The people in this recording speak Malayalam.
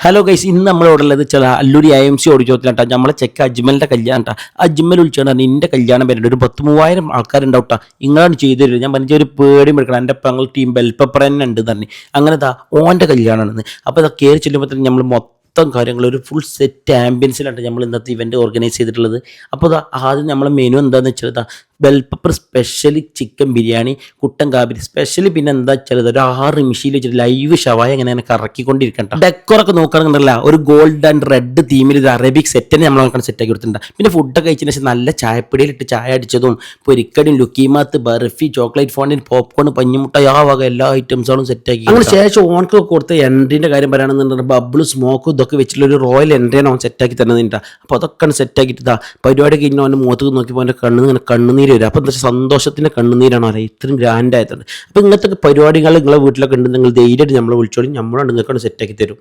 ഹലോ ഗൈസ്, ഇന്ന് നമ്മളിവിടെ ഉള്ളത് ചില അല്ലൂരി IMC ഓഡിറ്റോറിയത്തിലാട്ടോ. നമ്മളെ ചെക്ക് അജ്മലിൻ്റെ കല്യാണം കേട്ടോ. അജ്മൽ വിളിച്ചാണ് എൻ്റെ കല്യാണം വരുന്നുണ്ട്, ഒരു 10,000-3000 ആൾക്കാരുണ്ടാവും കേട്ടോ, ഇങ്ങളാണ് ചെയ്തു തരുന്നത്. ഞാൻ പറഞ്ഞ ഒരു പേടിയും എടുക്കണം, എൻ്റെ പെങ്ങൾ ടീം ബെൽപ്പപ്പർ തന്നെ ഉണ്ട് തന്നെ. അങ്ങനെ ഓൻ്റെ കല്യാണമാണെന്ന്. അപ്പോൾ ഇതാ കയറി ചെല്ലുമ്പോൾ തന്നെ നമ്മൾ മൊത്തം കാര്യങ്ങൾ ഒരു ഫുൾ സെറ്റ് ആംബിയൻസിലാണ് നമ്മൾ ഇന്നത്തെ ഇവൻറ്റ് ഓർഗനൈസ് ചെയ്തിട്ടുള്ളത്. അപ്പോൾ ആദ്യം നമ്മളെ മെനു എന്താണെന്ന് വെച്ചാൽ ബെൽപ്പപ്പർ സ്പെഷ്യലി ചിക്കൻ ബിരിയാണി, കുട്ടൻ കാബരി സ്പെഷ്യലി, പിന്നെ എന്താ വെച്ചാൽ ഒരു 6 മിഷീൽ വെച്ചിട്ട് ലൈവ് ഷവായ അങ്ങനെ കറക്കിക്കൊണ്ടിരിക്കണ്ട. ഡെക്കറൊക്കെ നോക്കുകയാണെന്നുണ്ടല്ല, ഒരു ഗോൾഡ് ആൻഡ് റെഡ് തീമിൽ ഒരു അറബിക് സെറ്റിനെ നമ്മൾ സെറ്റാക്കി കൊടുത്തിട്ടുണ്ട്. പിന്നെ ഫുഡൊക്കെ കഴിച്ചതിന് ശേഷം നല്ല ചായപ്പൊടിയിലിട്ട് ചായ അടിച്ചതും പൊരിക്കടിയും ലുക്കീമാത്ത് ബർഫി ചോക്ലേറ്റ് ഫോണ്ടിൻ പോപ്കോൺ പഞ്ഞിമുട്ട ആ വക എല്ലാ ഐറ്റംസുകളും സെറ്റാക്കി. അങ്ങനെ ശേഷം ഓൺക്ക് കൊടുത്ത എൻട്രീൻ്റെ കാര്യം പറയുകയാണെന്നുണ്ടെങ്കിൽ ബബിളും സ്മോക്കും ഇതൊക്കെ വെച്ചിട്ടുള്ള ഒരു റോയൽ എൻട്രിയാണ് ഓൻ സെറ്റാക്കി തരുന്നതിൻ്റെ. അപ്പോൾ അതൊക്കെ സെറ്റാക്കിയിട്ട് പരിപാടി കഴിഞ്ഞാൽ അവൻ്റെ മുഖത്ത് നോക്കിയപ്പോൾ അവൻ്റെ കണ്ണുനീര് വരും. അപ്പോൾ എന്താ വെച്ചാൽ സന്തോഷത്തിൻ്റെ കണ്ണുനീരാണോ അറിയാം, ഇത്രയും ഗ്രാൻഡ് ആയിട്ടുണ്ട്. അപ്പോൾ ഇങ്ങനത്തെ പരിപാടികൾ നിങ്ങളെ വീട്ടിലൊക്കെ ഉണ്ട്, നിങ്ങൾ ധൈര്യമായിട്ട് നമ്മളെ വിളിച്ചോളി, നമ്മളാണ് നിങ്ങൾക്കാണ് സെറ്റാക്കി തരും.